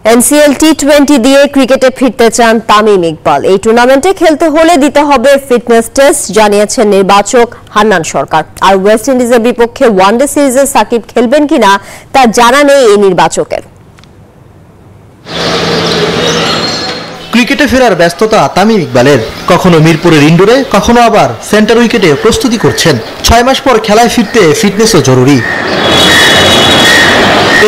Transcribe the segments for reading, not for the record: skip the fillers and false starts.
NCL T20 দিয়ে ক্রিকেটে ফিরতে চান তামিম ইকবাল। এই টুর্নামেন্টে খেলতে হলে দিতে হবে ফিটনেস টেস্ট, জানিয়েছেন নির্বাচক হান্নান সরকার। আর ওয়েস্ট ইন্ডিজের বিপক্ষে ওয়ানডে সিরিজে সাকিব খেলবেন কিনা তা জানা নেই এই নির্বাচকের। ক্রিকেটে ফেরার ব্যস্ততা তামিম ইকবালের, কখনো মিরপুরের ইনডোরে, কখনো আবার সেন্টার উইকেটে প্রস্তুতি করছেন। 6 মাস পর খেলায় ফিরতে ফিটনেসও জরুরি।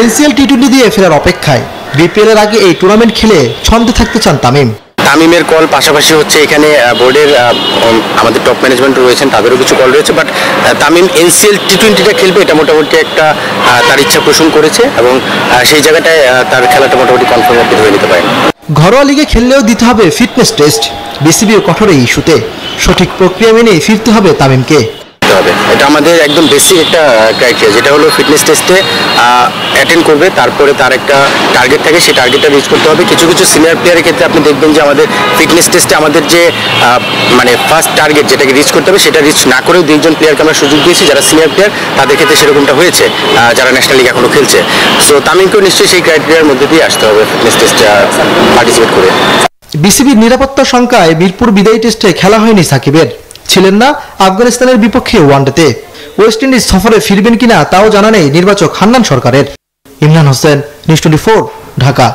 এনসিএল টি20 দিয়ে ফেরার অপেক্ষায়। বিপিএল এর আগে এই টুর্নামেন্ট খেলে ছন্দে থাকতে চান তামিম। তামিমের কল পাশাপাশি হচ্ছে এখানে বোর্ডের আমাদের টপ ম্যানেজমেন্ট রয়েছেন, তাদেরও কিছু কল রয়েছে। বাট তামিম এনসিএল টি20টা খেলবে এটা মোটামুটি একটা তার ইচ্ছা পোষণ করেছে এবং সেই জায়গাটায় তার খেলাটা মোটামুটি কনফার্ম আপনি ধরে নিতে পারেন। ঘরোয়া লিগে খেললেও দিতে হবে ফিটনেস টেস্ট। বিসিবিও কঠোর এই ইস্যুতে। সঠিক প্রক্রিয়া মেনে ফিরতে হবে তামিমকে। এটা আমাদের একদম বেসিক একটা ক্রাইটেরিয়া, যেটা হলো ফিটনেস টেস্টে অ্যাটেন্ড করবে, তারপরে তার একটা টার্গেট থাকে, সেই টার্গেটটা রিচ করতে হবে। কিছু কিছু সিনিয়র প্লেয়ারের ক্ষেত্রে আপনি দেখবেন যে আমাদের ফিটনেস টেস্টে আমাদের যে মানে ফার্স্ট টার্গেট যেটাকে রিচ করতে হবে সেটা রিচ না করেও 2জন প্লেয়ারকে আমরা সুযোগ দিয়েছি যারা সিনিয়র প্লেয়ার, তাদের ক্ষেত্রে সেরকমটা হয়েছে যারা ন্যাশনাল লিগ এখনো খেলছে। সো তামিমকেও নিশ্চয়ই সেই ক্রাইটেরিয়ার মধ্যে দিয়ে আসতে হবে ফিটনেস টেস্টে পার্টিসিপেট করে। বিসিবির নিরাপত্তা শঙ্কায় মিরপুর বিদায়ী টেস্টে খেলা হয়নি সাকিবের। ছিলেন না আফগানিস্তানের বিপক্ষে ওয়ানডেতে। ওয়েস্ট ইন্ডিজ সফরে ফিরবেন কিনা তাও জানা নেই নির্বাচক হান্নান সরকারের। ইমরান হোসেন, নিউজ 24, ঢাকা।